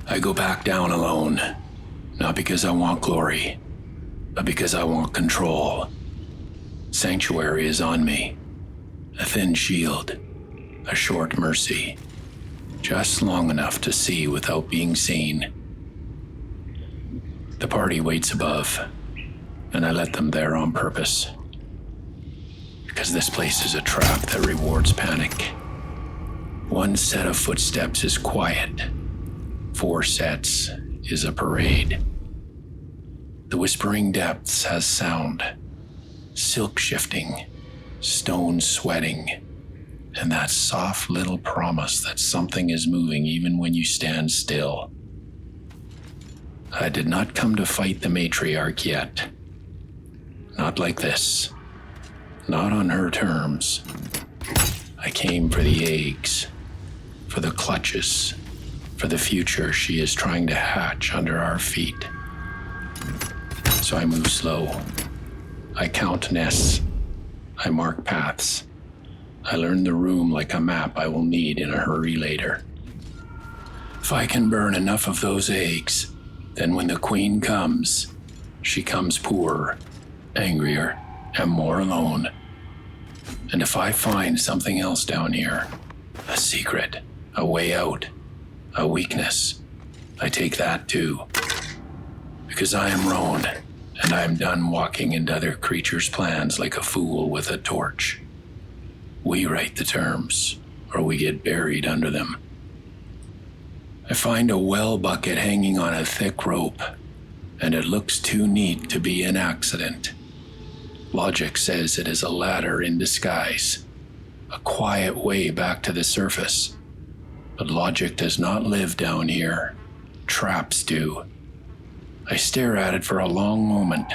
I go back down alone, not because I want glory, but because I want control. Sanctuary is on me. A thin shield, a short mercy, just long enough to see without being seen. The party waits above, and I let them there on purpose. Because this place is a trap that rewards panic. One set of footsteps is quiet. 4 sets is a parade. The Whispering Depths has sound, silk shifting, stone sweating, and that soft little promise that something is moving even when you stand still. I did not come to fight the Matriarch yet. Not like this. Not on her terms. I came for the eggs, for the clutches, for the future she is trying to hatch under our feet. So I move slow. I count nests. I mark paths. I learn the room like a map I will need in a hurry later. If I can burn enough of those eggs, then when the queen comes, she comes poorer, angrier, and more alone. And if I find something else down here, a secret, a way out, a weakness, I take that too. Because I am Rone, and I am done walking into other creatures' plans like a fool with a torch. We write the terms, or we get buried under them. I find a well bucket hanging on a thick rope, and it looks too neat to be an accident. Logic says it is a ladder in disguise, a quiet way back to the surface. But logic does not live down here. Traps do. I stare at it for a long moment,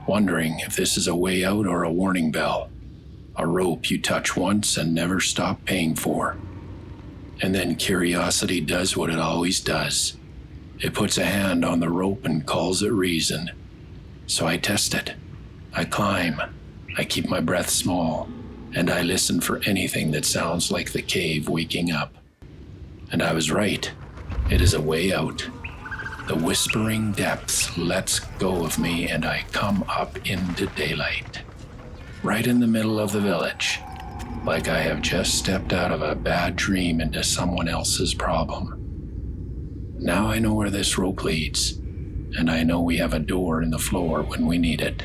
wondering if this is a way out or a warning bell. A rope you touch once and never stop paying for. And then curiosity does what it always does. It puts a hand on the rope and calls it reason. So I test it. I climb. I keep my breath small, and I listen for anything that sounds like the cave waking up. And I was right. It is a way out. The Whispering Depths lets go of me, and I come up into daylight. Right in the middle of the village, like I have just stepped out of a bad dream into someone else's problem. Now I know where this rope leads, and I know we have a door in the floor when we need it.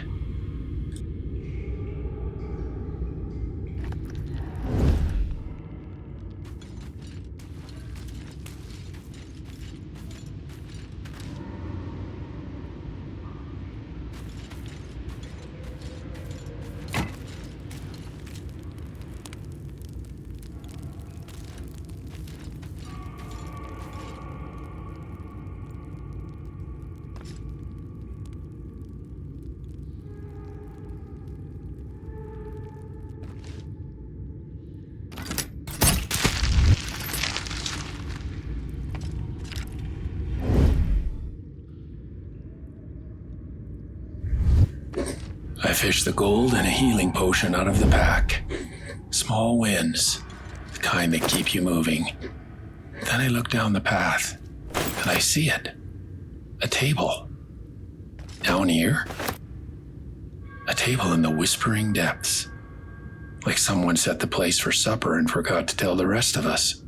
I fish the gold and a healing potion out of the pack. Small wins, the kind that keep you moving. Then I look down the path, and I see it. A table. Down here? A table in the Whispering Depths. Like someone set the place for supper and forgot to tell the rest of us.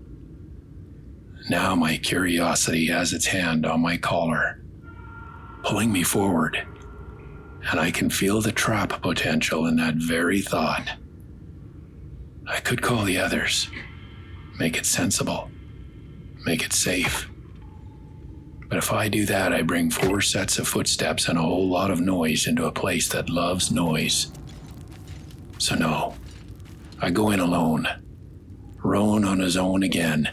Now my curiosity has its hand on my collar, pulling me forward. And I can feel the trap potential in that very thought. I could call the others, make it sensible, make it safe. But if I do that, I bring 4 sets of footsteps and a whole lot of noise into a place that loves noise. So no, I go in alone. Rone on his own again,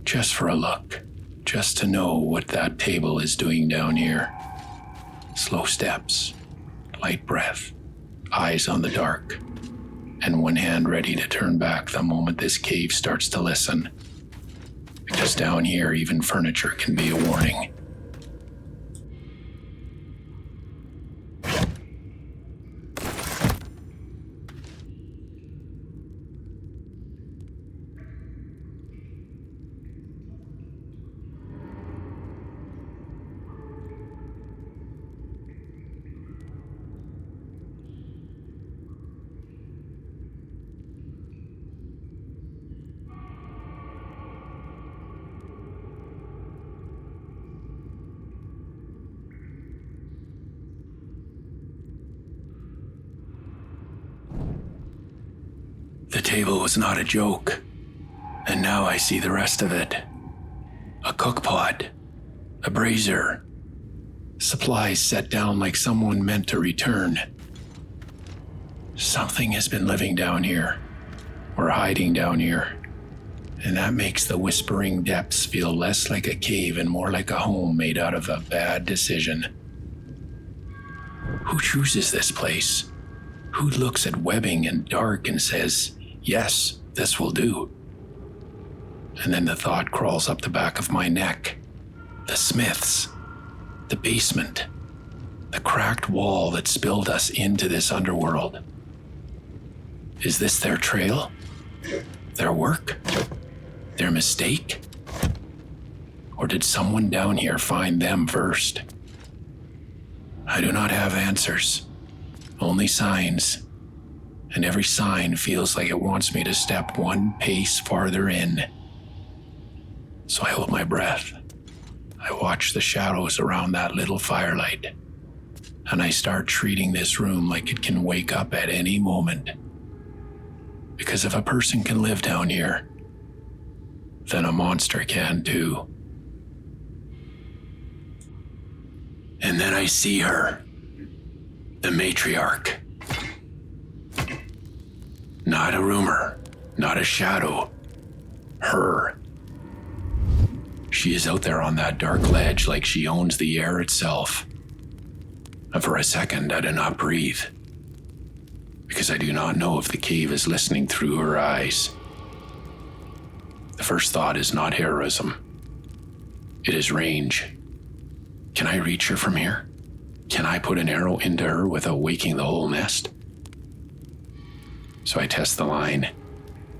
just for a look, just to know what that table is doing down here. Slow steps. Light breath, eyes on the dark, and one hand ready to turn back the moment this cave starts to listen. Because down here, even furniture can be a warning. table was not a joke, and now I see the rest of it. A cookpot, a brazier, supplies set down like someone meant to return. Something has been living down here, or hiding down here, and that makes the whispering depths feel less like a cave and more like a home made out of a bad decision. Who chooses this place? Who looks at webbing and dark and says, yes, this will do? And then the thought crawls up the back of my neck. The smiths, the basement, the cracked wall that spilled us into this underworld. Is this their trail? Their work? Their mistake? Or did someone down here find them first? I do not have answers, only signs, and every sign feels like it wants me to step one pace farther in. So I hold my breath. I watch the shadows around that little firelight, and I start treating this room like it can wake up at any moment. Because if a person can live down here, then a monster can too. And then I see her, the Matriarch. Not a rumor, not a shadow, her. She is out there on that dark ledge like she owns the air itself. And for a second, I do not breathe, because I do not know if the cave is listening through her eyes. The first thought is not heroism. It is range. Can I reach her from here? Can I put an arrow into her without waking the whole nest? So I test the line.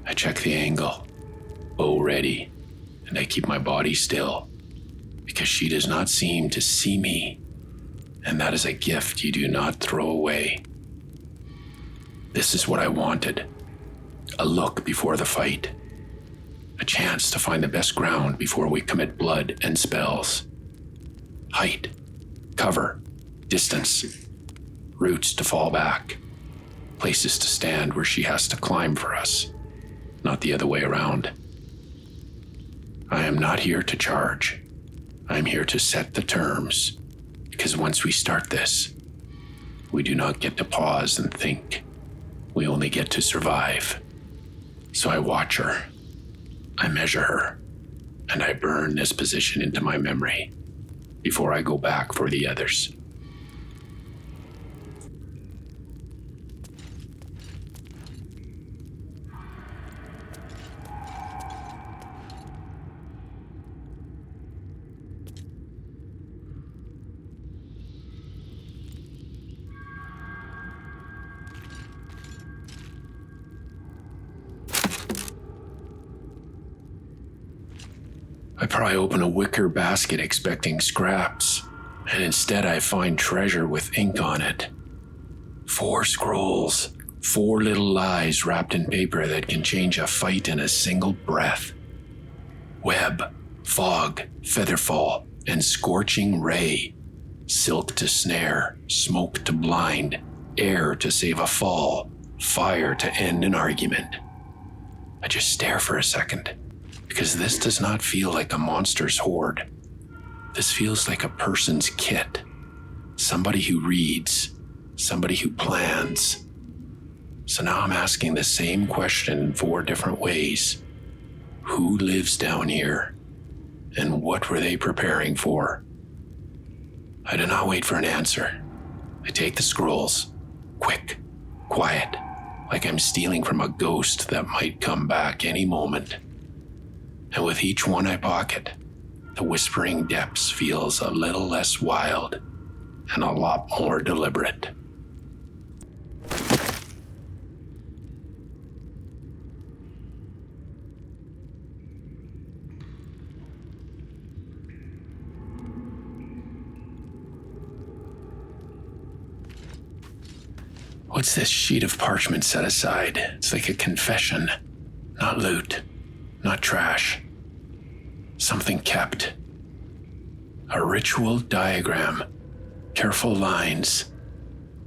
I check the angle. Bow ready. And I keep my body still, because she does not seem to see me. And that is a gift you do not throw away. This is what I wanted. A look before the fight. A chance to find the best ground before we commit blood and spells. Height, cover, distance, roots to fall back, places to stand where she has to climb for us, not the other way around. I am not here to charge. I am here to set the terms, because once we start this, we do not get to pause and think. We only get to survive. So I watch her, I measure her, and I burn this position into my memory before I go back for the others. I pry open a wicker basket expecting scraps, and instead I find treasure with ink on it. 4 scrolls, 4 little lies wrapped in paper that can change a fight in a single breath. Web, fog, featherfall, and scorching ray. Silk to snare, smoke to blind, air to save a fall, fire to end an argument. I just stare for a second, because this does not feel like a monster's hoard. This feels like a person's kit. Somebody who reads, somebody who plans. So now I'm asking the same question in 4 different ways. Who lives down here? And what were they preparing for? I do not wait for an answer. I take the scrolls, quick, quiet, like I'm stealing from a ghost that might come back any moment. And with each one I pocket, the whispering depths feels a little less wild and a lot more deliberate. What's this sheet of parchment set aside? It's like a confession. Not loot, not trash. Something kept. A ritual diagram. Careful lines.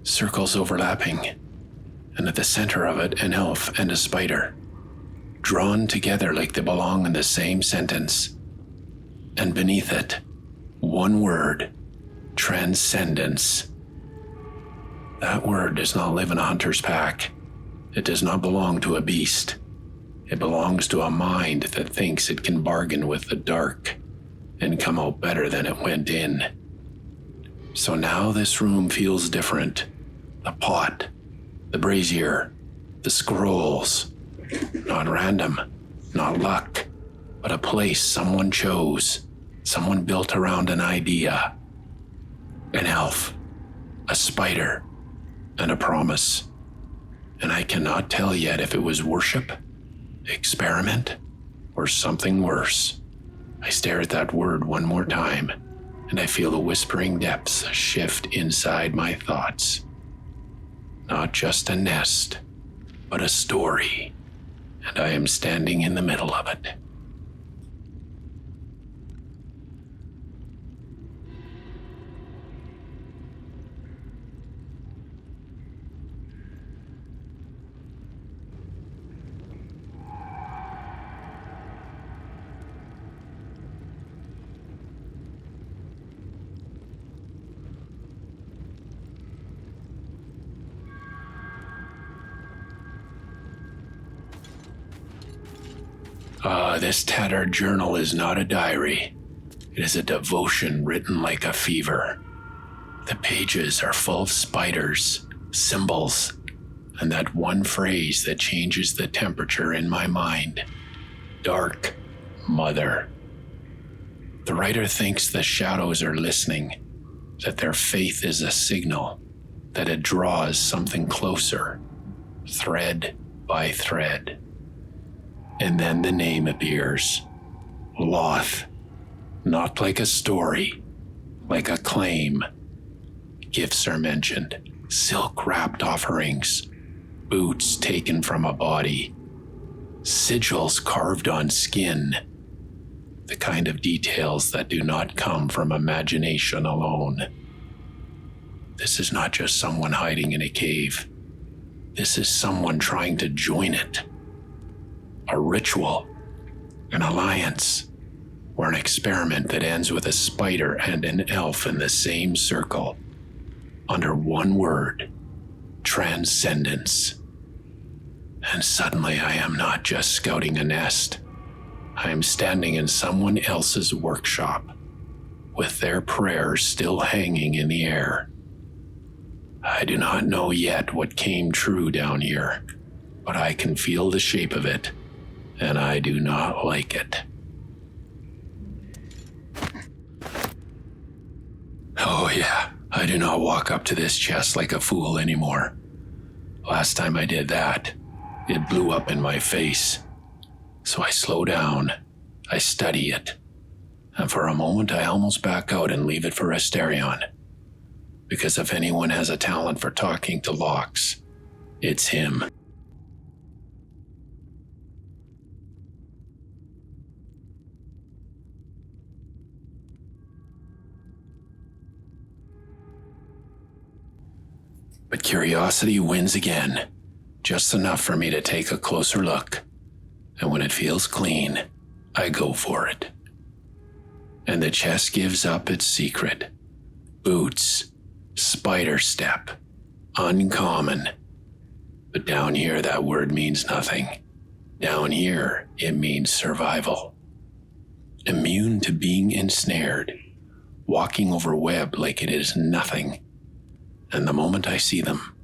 Circles overlapping. and at the center of it, an elf and a spider, drawn together like they belong in the same sentence. And beneath it, one word: Transcendence. That word does not live in a hunter's pack. It does not belong to a beast. It belongs to a mind that thinks it can bargain with the dark and come out better than it went in. So now this room feels different. The pot, the brazier, the scrolls. Not random, not luck, but a place someone chose, someone built around an idea. An elf, a spider, and a promise. And I cannot tell yet if it was worship, experiment, or something worse. I stare at that word one more time, and I feel the whispering depths shift inside my thoughts. Not just a nest, but a story, and I am standing in the middle of it. This tattered journal is not a diary. It is a devotion written like a fever. The pages are full of spiders, symbols, and that one phrase that changes the temperature in my mind. Dark Mother. The writer thinks the shadows are listening, that their faith is a signal, that it draws something closer, thread by thread. And then the name appears. Loth. Not like a story, like a claim. Gifts are mentioned. Silk-wrapped offerings. Boots taken from a body. Sigils carved on skin. The kind of details that do not come from imagination alone. This is not just someone hiding in a cave. This is someone trying to join it. A ritual, an alliance, or an experiment that ends with a spider and an elf in the same circle, under one word: Transcendence. And suddenly I am not just scouting a nest. I am standing in someone else's workshop, with their prayers still hanging in the air. I do not know yet what came true down here, but I can feel the shape of it. And I do not like it. Oh yeah, I do not walk up to this chest like a fool anymore. Last time I did that, it blew up in my face. So I slow down, I study it, and for a moment I almost back out and leave it for Asterion. Because if anyone has a talent for talking to locks, it's him. But curiosity wins again, just enough for me to take a closer look. And when it feels clean, I go for it. And the chest gives up its secret. Boots, spider step, uncommon. But down here that word means nothing. Down here it means survival. Immune to being ensnared, walking over web like it is nothing. And the moment I see them,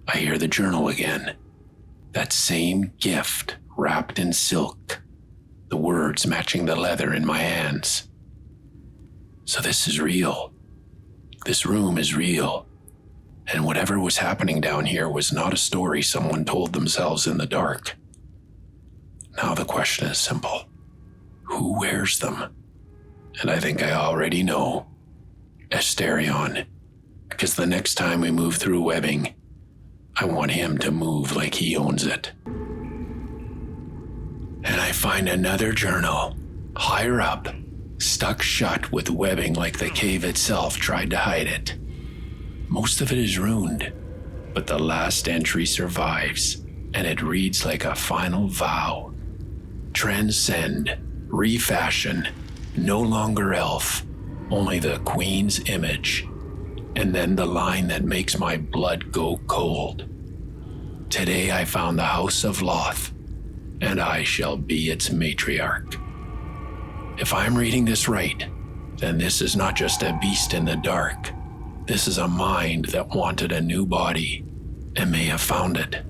I hear the journal again. That same gift wrapped in silk, the words matching the leather in my hands. So this is real. This room is real. And whatever was happening down here was not a story someone told themselves in the dark. Now the question is simple. Who wears them? And I think I already know. Asterion. Because the next time we move through webbing, I want him to move like he owns it. And I find another journal, higher up, stuck shut with webbing like the cave itself tried to hide it. Most of it is ruined, but the last entry survives, and it reads like a final vow. Transcend, refashion, no longer elf, only the Queen's image. And then the line that makes my blood go cold. Today I found the House of Loth, and I shall be its matriarch. If I'm reading this right, then this is not just a beast in the dark. This is a mind that wanted a new body, and may have found it.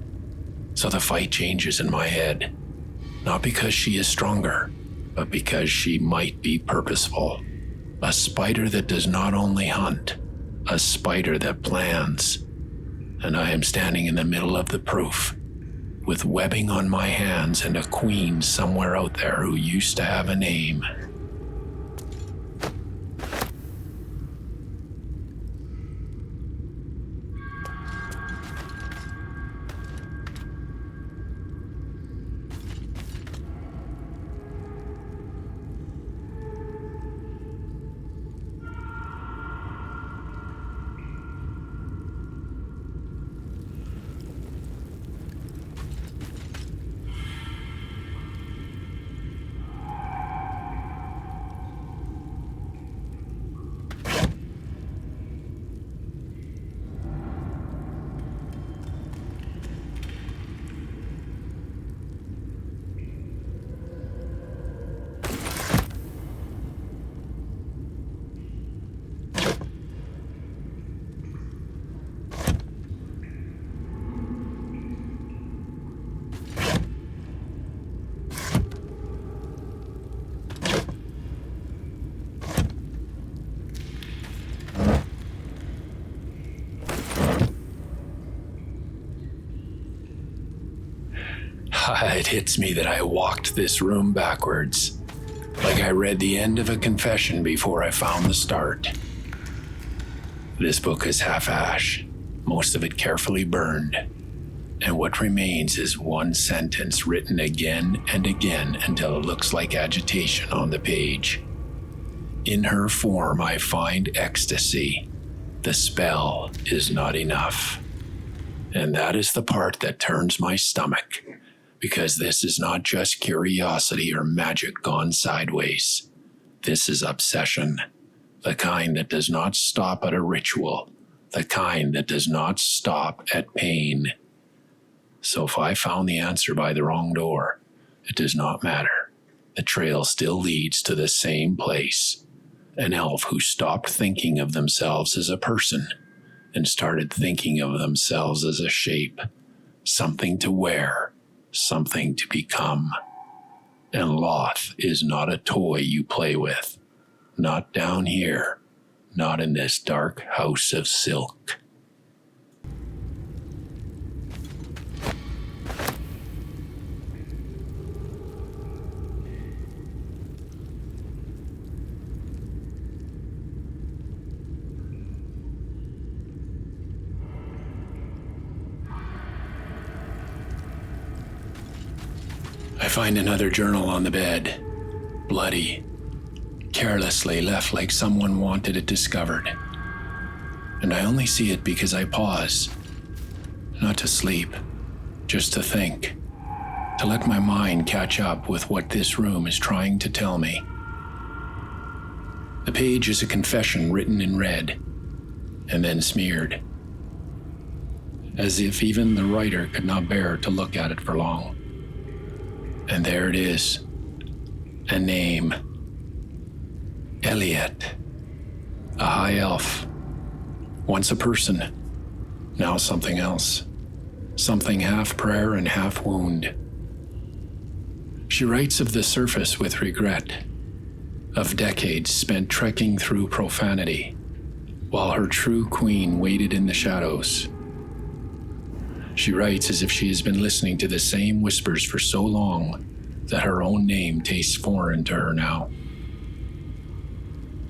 So the fight changes in my head, not because she is stronger, but because she might be purposeful. A spider that does not only hunt, a spider that plans. And I am standing in the middle of the proof, with webbing on my hands and a queen somewhere out there who used to have a name. It hits me that I walked this room backwards, like I read the end of a confession before I found the start. This book is half ash, most of it carefully burned, and what remains is one sentence written again and again until it looks like agitation on the page. In her form I find ecstasy. The spell is not enough. And that is the part that turns my stomach. Because this is not just curiosity or magic gone sideways. This is obsession, the kind that does not stop at a ritual, the kind that does not stop at pain. So if I found the answer by the wrong door, it does not matter. The trail still leads to the same place. An elf who stopped thinking of themselves as a person and started thinking of themselves as a shape, something to wear, something to become. And Loth is not a toy you play with. Not down here. Not in this dark house of silk. I find another journal on the bed, bloody, carelessly left like someone wanted it discovered. And I only see it because I pause, not to sleep, just to think, to let my mind catch up with what this room is trying to tell me. The page is a confession written in red, and then smeared, as if even the writer could not bear to look at it for long. And there it is, a name. Elliot, a high elf, once a person, now something else, something half prayer and half wound. She writes of the surface with regret, of decades spent trekking through profanity, while her true queen waited in the shadows. She writes as if she has been listening to the same whispers for so long that her own name tastes foreign to her now.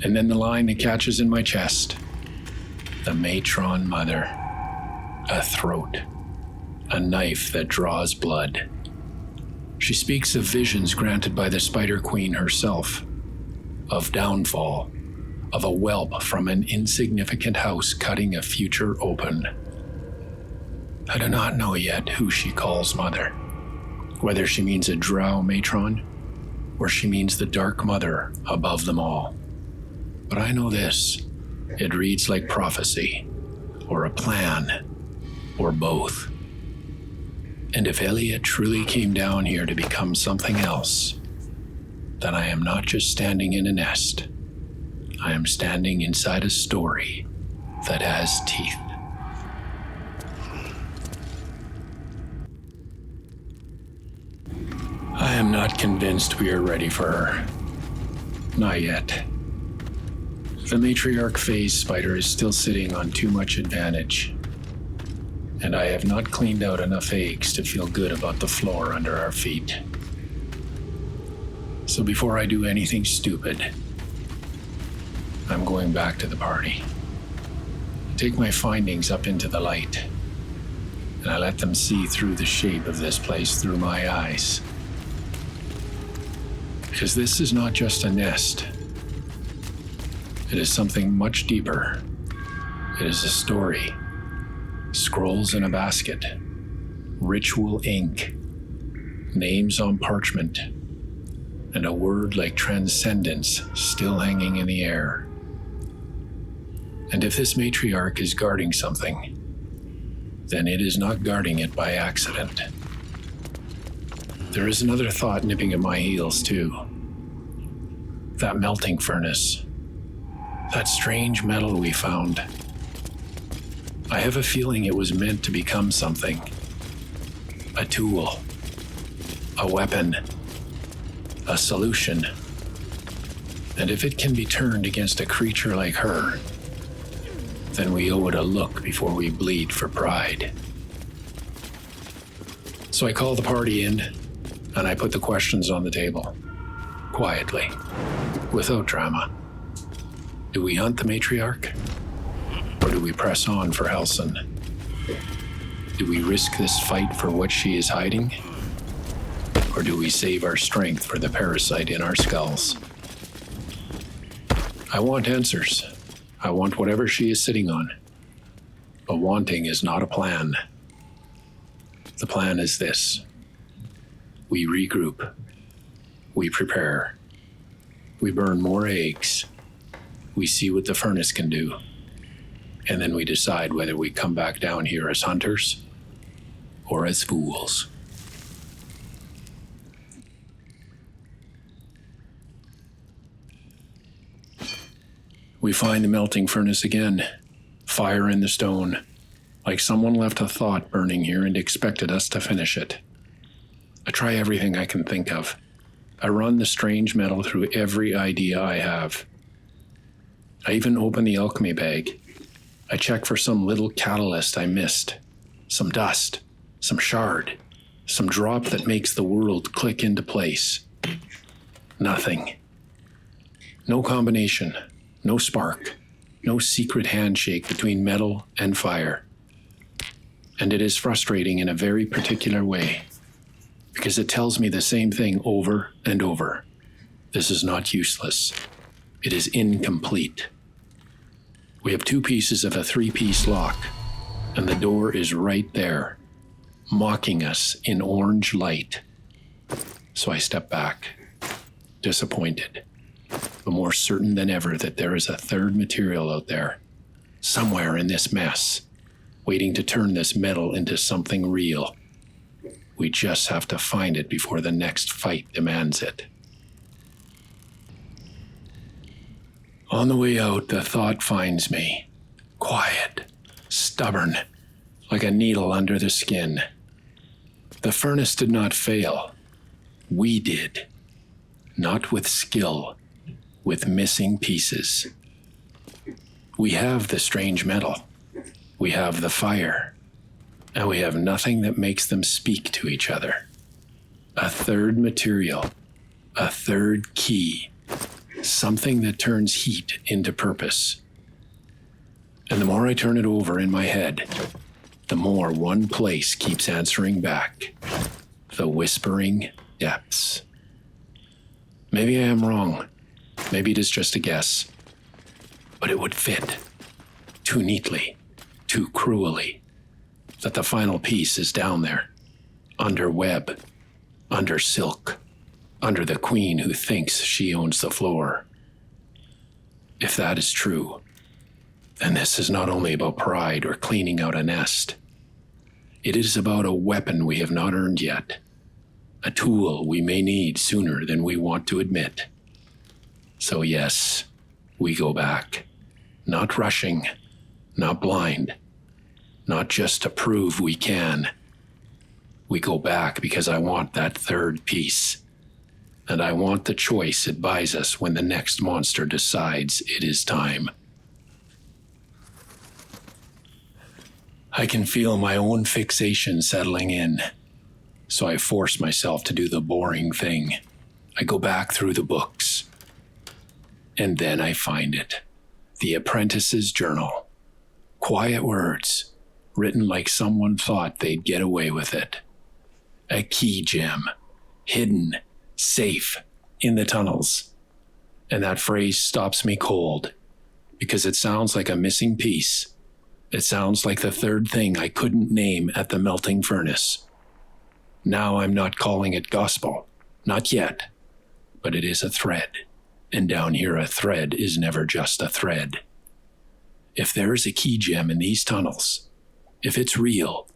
And then the line that catches in my chest. The matron mother. A throat. A knife that draws blood. She speaks of visions granted by the Spider Queen herself. Of downfall. Of a whelp from an insignificant house cutting a future open. I do not know yet who she calls mother, whether she means a drow matron or she means the Dark Mother above them all. But I know this: it reads like prophecy, or a plan, or both. And if Elliot truly came down here to become something else, then I am not just standing in a nest. I am standing inside a story that has teeth. I am not convinced we are ready for her. Not yet. The Matriarch phase spider is still sitting on too much advantage, and I have not cleaned out enough eggs to feel good about the floor under our feet. So before I do anything stupid, I'm going back to the party. Take my findings up into the light, and I let them see through the shape of this place through my eyes. Because this is not just a nest. It is something much deeper. It is a story. Scrolls in a basket. Ritual ink. Names on parchment. And a word like Transcendence still hanging in the air. And if this matriarch is guarding something, then it is not guarding it by accident. There is another thought nipping at my heels, too. That melting furnace. That strange metal we found. I have a feeling it was meant to become something. A tool. A weapon. A solution. And if it can be turned against a creature like her, then we owe it a look before we bleed for pride. So I call the party in, and I put the questions on the table. Quietly. Without drama. Do we hunt the matriarch? Or do we press on for Helson? Do we risk this fight for what she is hiding? Or do we save our strength for the parasite in our skulls? I want answers. I want whatever she is sitting on. But wanting is not a plan. The plan is this. We regroup. We prepare. We burn more eggs. We see what the furnace can do. And then we decide whether we come back down here as hunters or as fools. We find the melting furnace again. Fire in the stone. Like someone left a thought burning here and expected us to finish it. I try everything I can think of. I run the strange metal through every idea I have. I even open the alchemy bag. I check for some little catalyst I missed. Some dust. Some shard. Some drop that makes the world click into place. Nothing. No combination. No spark. No secret handshake between metal and fire. And it is frustrating in a very particular way, because it tells me the same thing over and over. This is not useless. It is incomplete. We have 2 pieces of a 3-piece lock, and the door is right there, mocking us in orange light. So I step back, disappointed, but more certain than ever that there is a third material out there, somewhere in this mess, waiting to turn this metal into something real. We just have to find it before the next fight demands it. On the way out, the thought finds me. Quiet, stubborn, like a needle under the skin. The furnace did not fail. We did. Not with skill, with missing pieces. We have the strange metal. We have the fire. And we have nothing that makes them speak to each other. A third material. A third key. Something that turns heat into purpose. And the more I turn it over in my head, the more one place keeps answering back. The whispering depths. Maybe I am wrong. Maybe it is just a guess. But it would fit. Too neatly. Too cruelly. that the final piece is down there, under web, under silk, under the queen who thinks she owns the floor. If that is true, then this is not only about pride or cleaning out a nest. It is about a weapon we have not earned yet, a tool we may need sooner than we want to admit. So yes, we go back, not rushing, not blind, not just to prove we can. We go back because I want that third piece, and I want the choice it buys us when the next monster decides it is time. I can feel my own fixation settling in, so I force myself to do the boring thing. I go back through the books, and then I find it. The Apprentice's Journal. Quiet words, written like someone thought they'd get away with it. A key gem, hidden, safe, in the tunnels. And that phrase stops me cold, because it sounds like a missing piece. It sounds like the third thing I couldn't name at the melting furnace. Now I'm not calling it gospel, not yet, but it is a thread, and down here a thread is never just a thread. If there is a key gem in these tunnels, if it's real,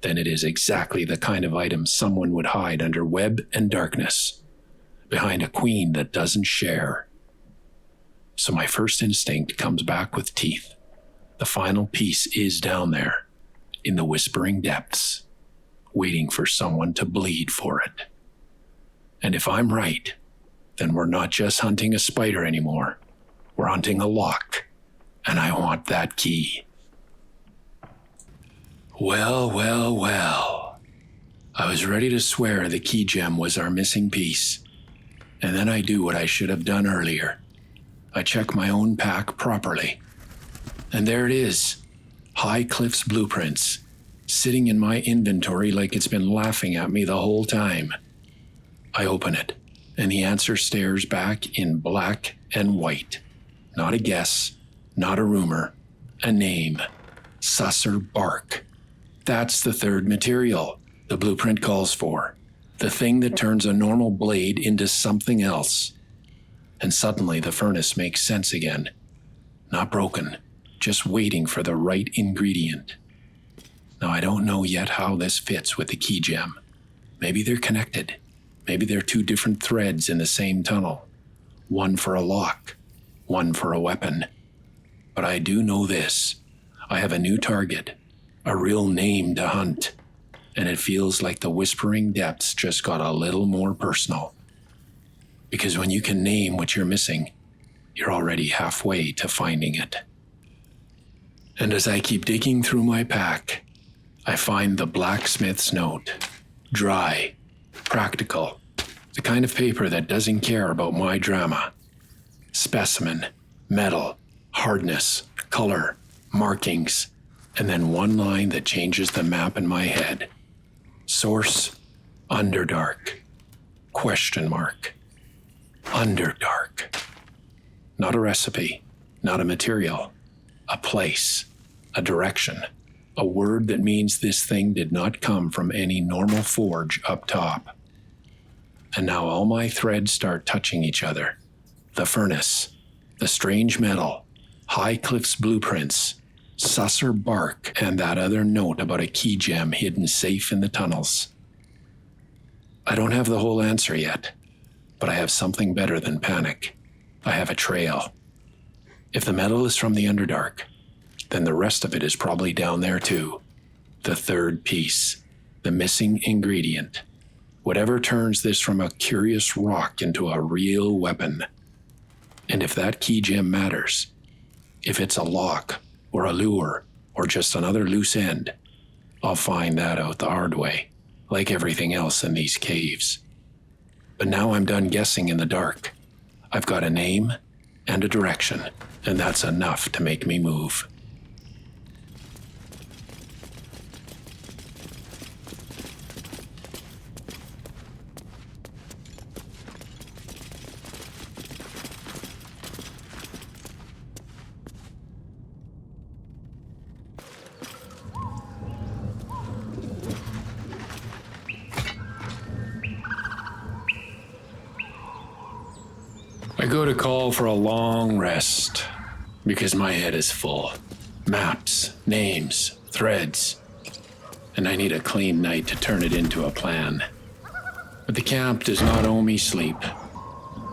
then it is exactly the kind of item someone would hide under web and darkness, behind a queen that doesn't share. So my first instinct comes back with teeth. The final piece is down there, in the whispering depths, waiting for someone to bleed for it. And if I'm right, then we're not just hunting a spider anymore. We're hunting a lock, and I want that key. Well. I was ready to swear the key gem was our missing piece, and then I do what I should have done earlier. I check my own pack properly. And there it is, High Cliff's blueprints, sitting in my inventory like it's been laughing at me the whole time. I open it, and the answer stares back in black and white. Not a guess, not a rumor, a name. Susser Bark. That's the third material the blueprint calls for, the thing that turns a normal blade into something else. And suddenly the furnace makes sense again. Not broken. Just waiting for the right ingredient. Now, I don't know yet how this fits with the key gem. Maybe they're connected. Maybe they're two different threads in the same tunnel. One for a lock, one for a weapon. But I do know this. I have a new target, a real name to hunt, and it feels like the whispering depths just got a little more personal. Because when you can name what you're missing, you're already halfway to finding it. And as I keep digging through my pack, I find the blacksmith's note. Dry, practical, the kind of paper that doesn't care about my drama. Specimen, metal, hardness, color, markings, and then one line that changes the map in my head. Source, Underdark, ? Underdark. Not a recipe, not a material. A place, a direction, a word that means this thing did not come from any normal forge up top. And now all my threads start touching each other. The furnace, the strange metal, High Cliff's blueprints, Susser Bark, and that other note about a key gem hidden safe in the tunnels. I don't have the whole answer yet, but I have something better than panic. I have a trail. If the metal is from the Underdark, then the rest of it is probably down there too. The third piece, the missing ingredient. Whatever turns this from a curious rock into a real weapon. And if that key gem matters, if it's a lock or a lure or just another loose end, I'll find that out the hard way, like everything else in these caves. But now I'm done guessing in the dark. I've got a name and a direction, and that's enough to make me move. I go to call for a long rest because my head is full. Maps, names, threads, and I need a clean night to turn it into a plan. But the camp does not owe me sleep.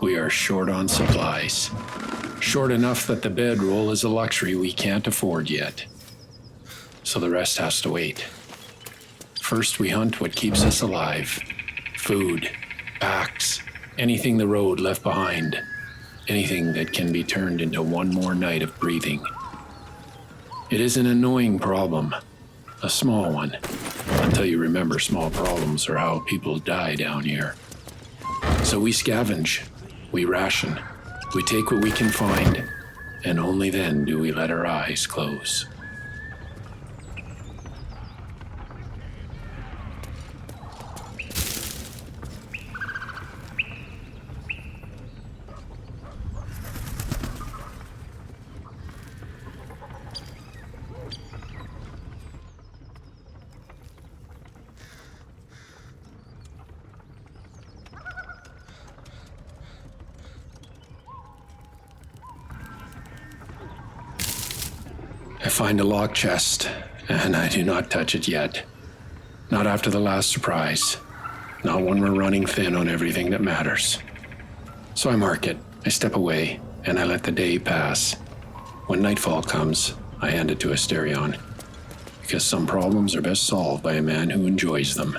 We are short on supplies. Short enough that the bedroll is a luxury we can't afford yet. So the rest has to wait. First, we hunt what keeps us alive. Food, packs, anything the road left behind. Anything that can be turned into one more night of breathing. It is an annoying problem. A small one. Until you remember small problems are how people die down here. So we scavenge. We ration. We take what we can find. And only then do we let our eyes close. I find a locked chest, and I do not touch it yet. Not after the last surprise. Not when we're running thin on everything that matters. So I mark it, I step away, and I let the day pass. When nightfall comes, I hand it to Asterion. Because some problems are best solved by a man who enjoys them.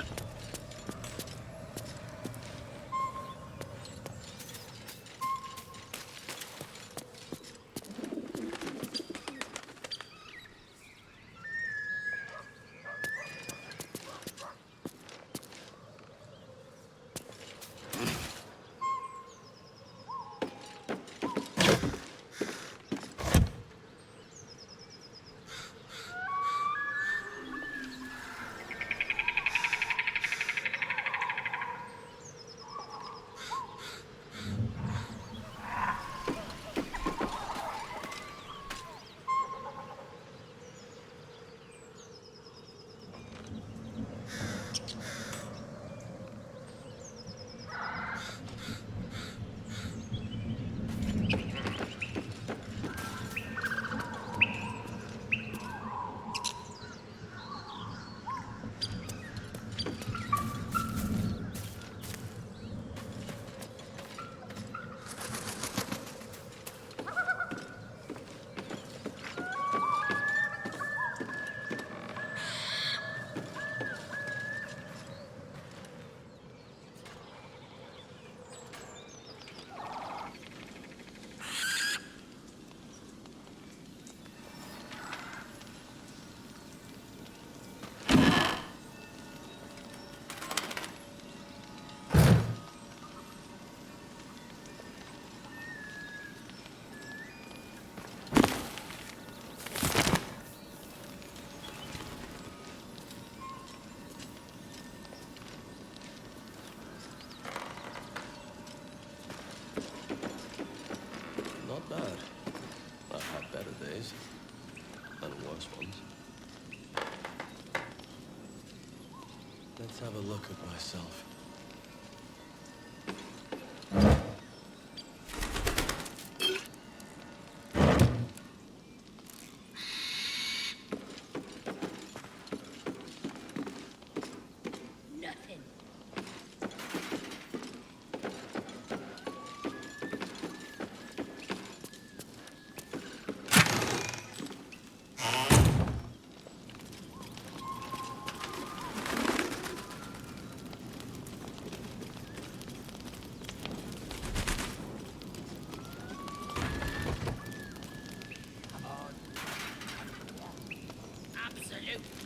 Let's have a look at myself. Nothing.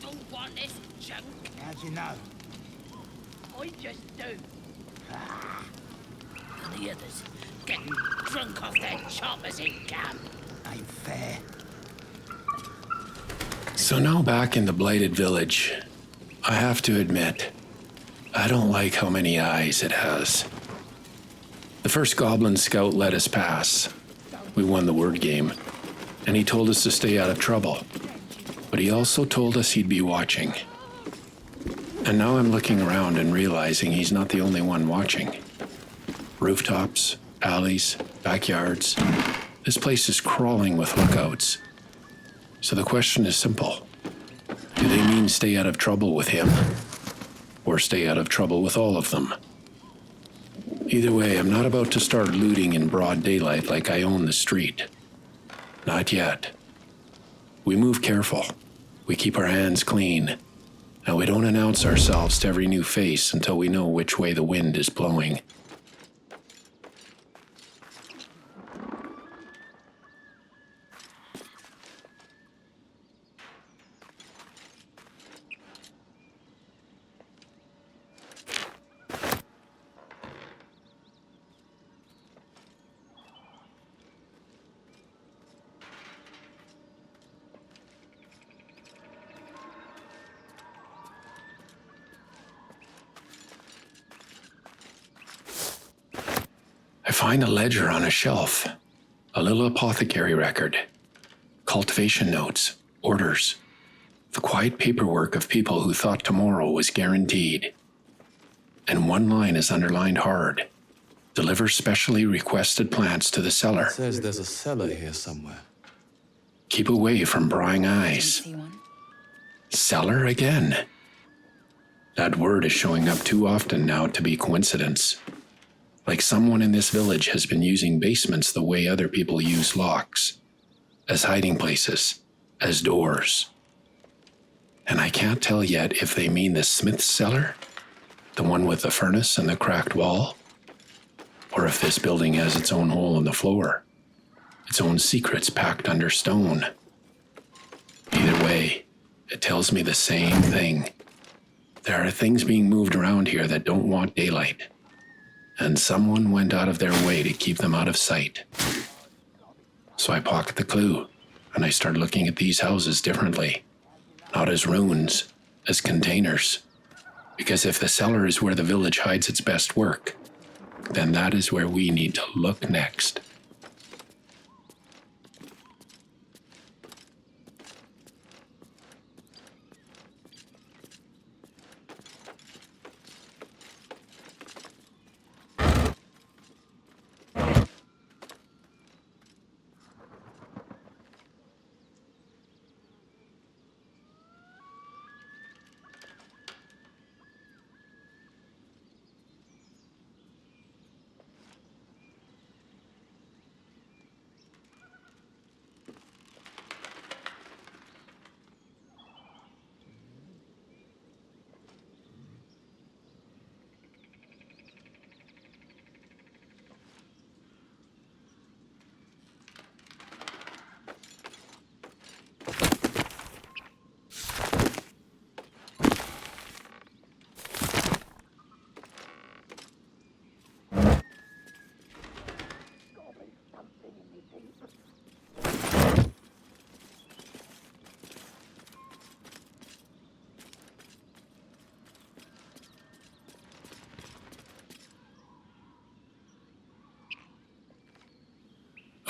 Don't want this junk. How'd you know? I just do. And the others getting drunk off their choppers in camp. Ain't fair. So now back in the Blighted Village, I have to admit, I don't like how many eyes it has. The first Goblin Scout let us pass. We won the word game, and he told us to stay out of trouble. But he also told us he'd be watching. And now I'm looking around and realizing he's not the only one watching. Rooftops, alleys, backyards. This place is crawling with lookouts. So the question is simple. Do they mean stay out of trouble with him? Or stay out of trouble with all of them? Either way, I'm not about to start looting in broad daylight like I own the street. Not yet. We move careful. We keep our hands clean. And we don't announce ourselves to every new face until we know which way the wind is blowing. I find a ledger on a shelf, a little apothecary record, cultivation notes, orders, the quiet paperwork of people who thought tomorrow was guaranteed. And one line is underlined hard. Deliver specially requested plants to the cellar. It says there's a cellar here somewhere. Keep away from prying eyes. See one? Cellar again? That word is showing up too often now to be coincidence. Like someone in this village has been using basements the way other people use locks, as hiding places, as doors. And I can't tell yet if they mean the smith's cellar, the one with the furnace and the cracked wall, or if this building has its own hole in the floor, its own secrets packed under stone. Either way, it tells me the same thing. There are things being moved around here that don't want daylight. And someone went out of their way to keep them out of sight. So I pocket the clue, and I start looking at these houses differently. Not as ruins, as containers. Because if the cellar is where the village hides its best work, then that is where we need to look next.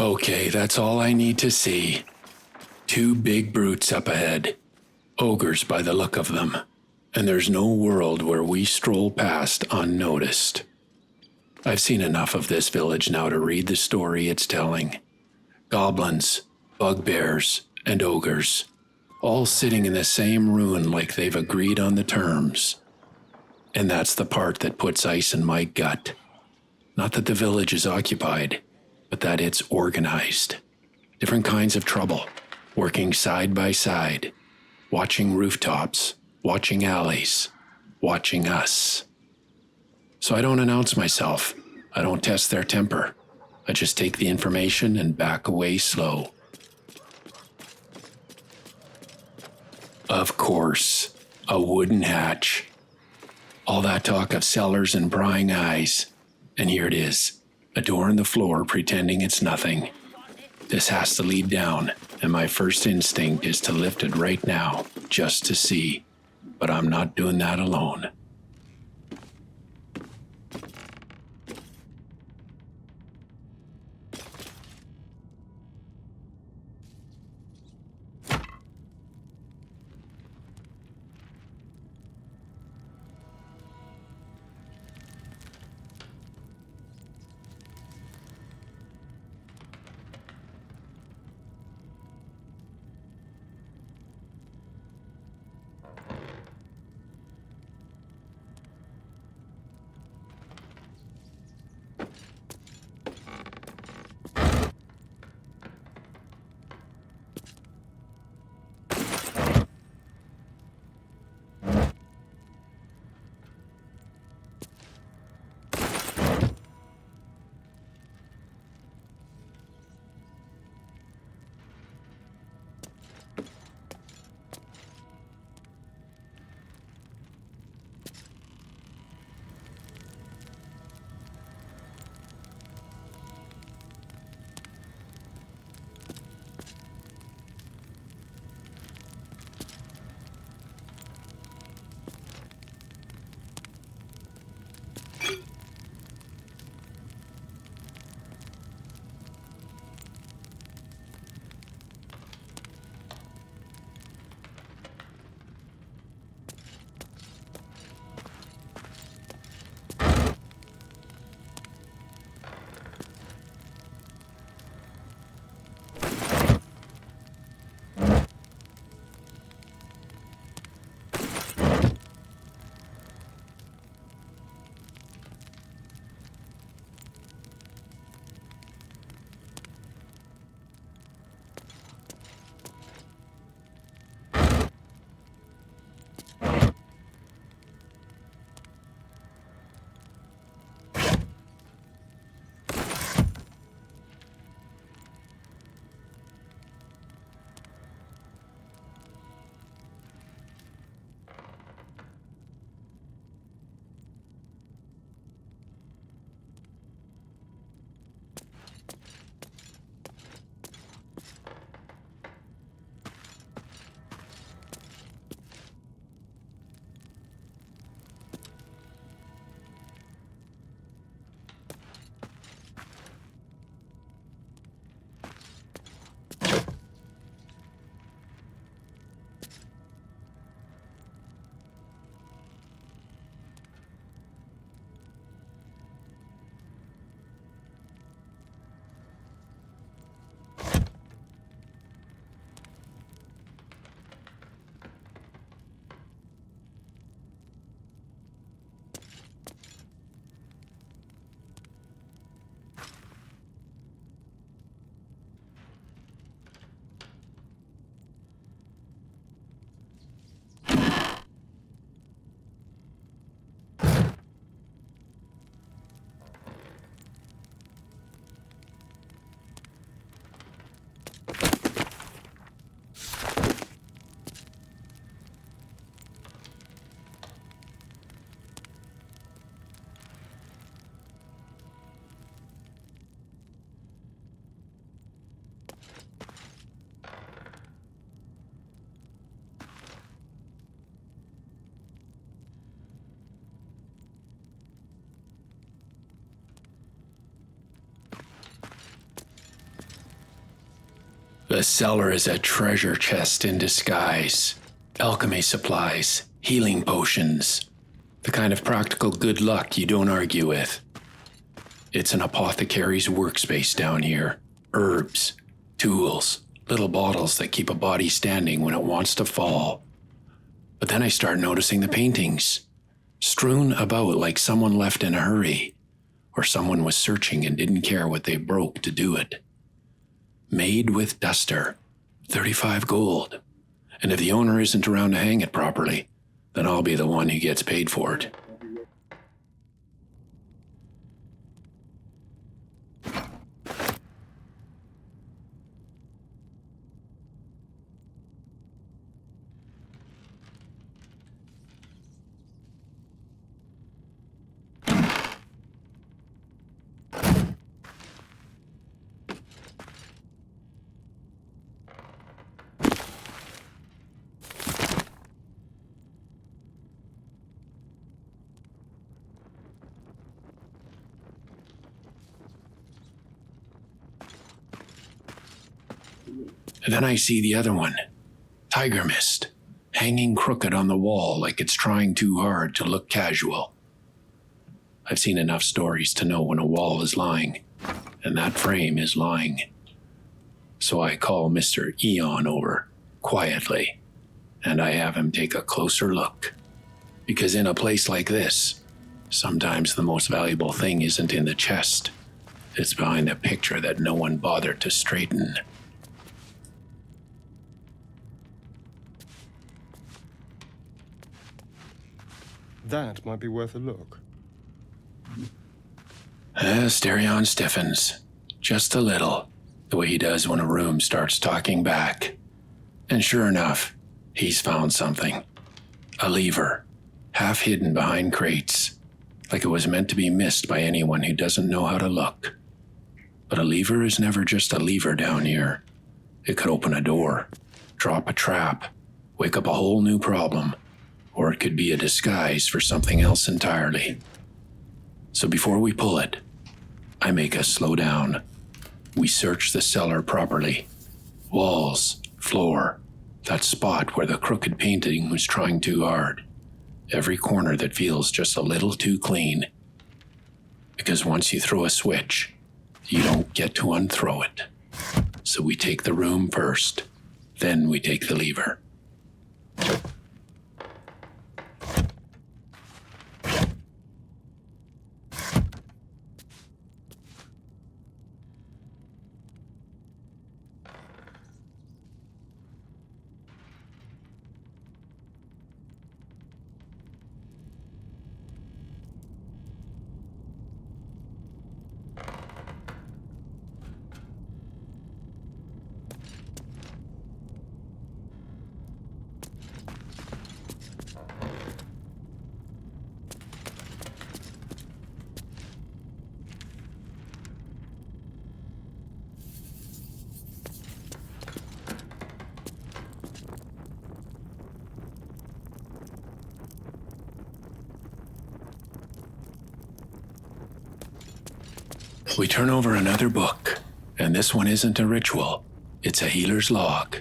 Okay, that's all I need to see. Two big brutes up ahead. Ogres by the look of them. And there's no world where we stroll past unnoticed. I've seen enough of this village now to read the story it's telling. Goblins, bugbears, and ogres, all sitting in the same ruin like they've agreed on the terms. And that's the part that puts ice in my gut. Not that the village is occupied, but that it's organized. Different kinds of trouble, working side by side, watching rooftops, watching alleys, watching us. So I don't announce myself. I don't test their temper. I just take the information and back away slow. Of course, a wooden hatch. All that talk of cellars and prying eyes. And here it is. A door in the floor pretending it's nothing. This has to lead down, and my first instinct is to lift it right now, just to see. But I'm not doing that alone. The cellar is a treasure chest in disguise. Alchemy supplies, healing potions, the kind of practical good luck you don't argue with. It's an apothecary's workspace down here. Herbs, tools, little bottles that keep a body standing when it wants to fall. But then I start noticing the paintings, strewn about like someone left in a hurry, or someone was searching and didn't care what they broke to do it. Made with duster, 35 gold. And if the owner isn't around to hang it properly, then I'll be the one who gets paid for it. And then I see the other one, Tiger Mist, hanging crooked on the wall like it's trying too hard to look casual. I've seen enough stories to know when a wall is lying, and that frame is lying. So I call Mr. Eon over, quietly, and I have him take a closer look. Because in a place like this, sometimes the most valuable thing isn't in the chest. It's behind a picture that no one bothered to straighten. That might be worth a look. Asterion stiffens. Just a little. The way he does when a room starts talking back. And sure enough, he's found something. A lever. Half hidden behind crates. Like it was meant to be missed by anyone who doesn't know how to look. But a lever is never just a lever down here. It could open a door, drop a trap, wake up a whole new problem. Or it could be a disguise for something else entirely. So before we pull it, I make us slow down. We search the cellar properly. Walls, floor, that spot where the crooked painting was trying too hard. Every corner that feels just a little too clean. Because once you throw a switch, you don't get to unthrow it. So we take the room first, then we take the lever. We turn over another book, and this one isn't a ritual. It's a healer's log.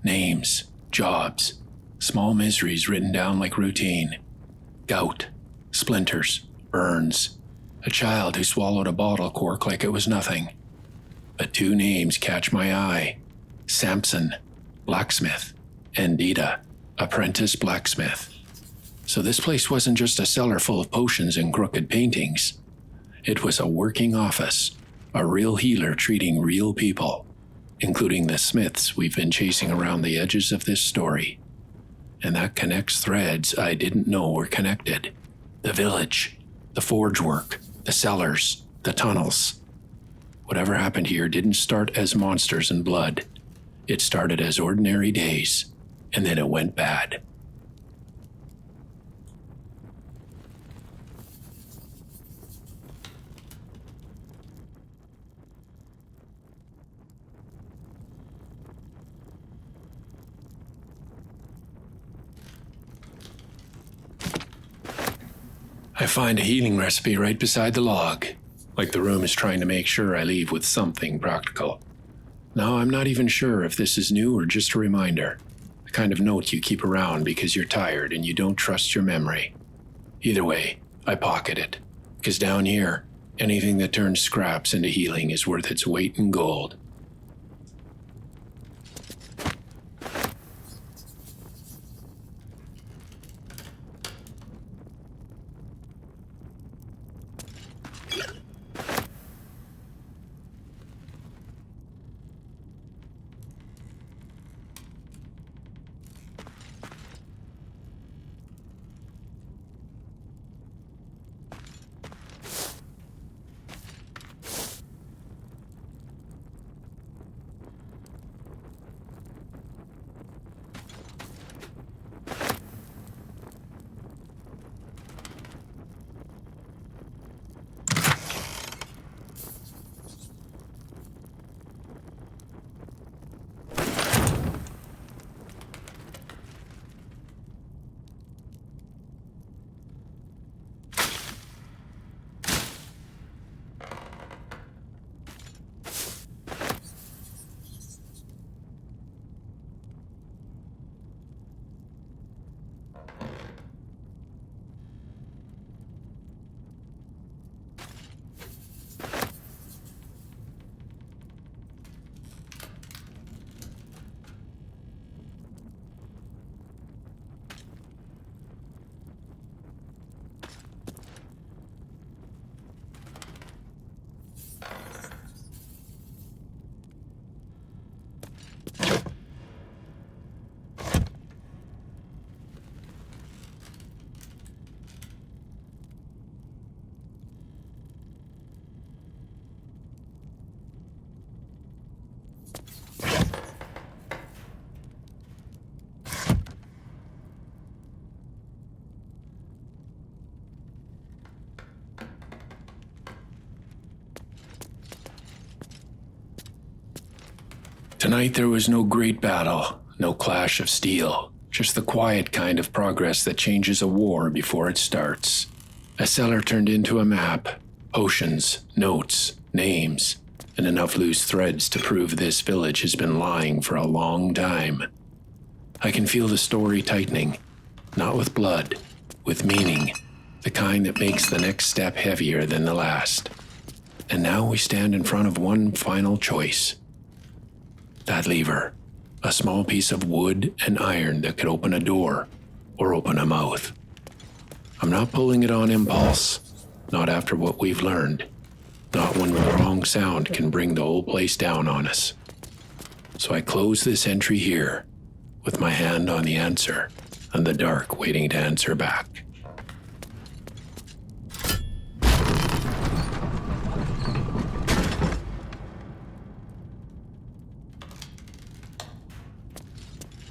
Names, jobs, small miseries written down like routine. Gout, splinters, burns. A child who swallowed a bottle cork like it was nothing. But two names catch my eye. Samson, blacksmith, and Dita, apprentice blacksmith. So this place wasn't just a cellar full of potions and crooked paintings. It was a working office, a real healer treating real people, including the smiths we've been chasing around the edges of this story. And that connects threads I didn't know were connected. The village, the forge work, the cellars, the tunnels. Whatever happened here didn't start as monsters and blood. It started as ordinary days, and then it went bad. I find a healing recipe right beside the log, like the room is trying to make sure I leave with something practical. No, I'm not even sure if this is new or just a reminder. The kind of note you keep around because you're tired and you don't trust your memory. Either way, I pocket it. Because down here, anything that turns scraps into healing is worth its weight in gold. Tonight there was no great battle, no clash of steel, just the quiet kind of progress that changes a war before it starts. A cellar turned into a map, potions, notes, names, and enough loose threads to prove this village has been lying for a long time. I can feel the story tightening, not with blood, with meaning, the kind that makes the next step heavier than the last. And now we stand in front of one final choice. That lever, a small piece of wood and iron that could open a door or open a mouth. I'm not pulling it on impulse, not after what we've learned, not when the wrong sound can bring the whole place down on us. So I close this entry here, with my hand on the answer and the dark waiting to answer back.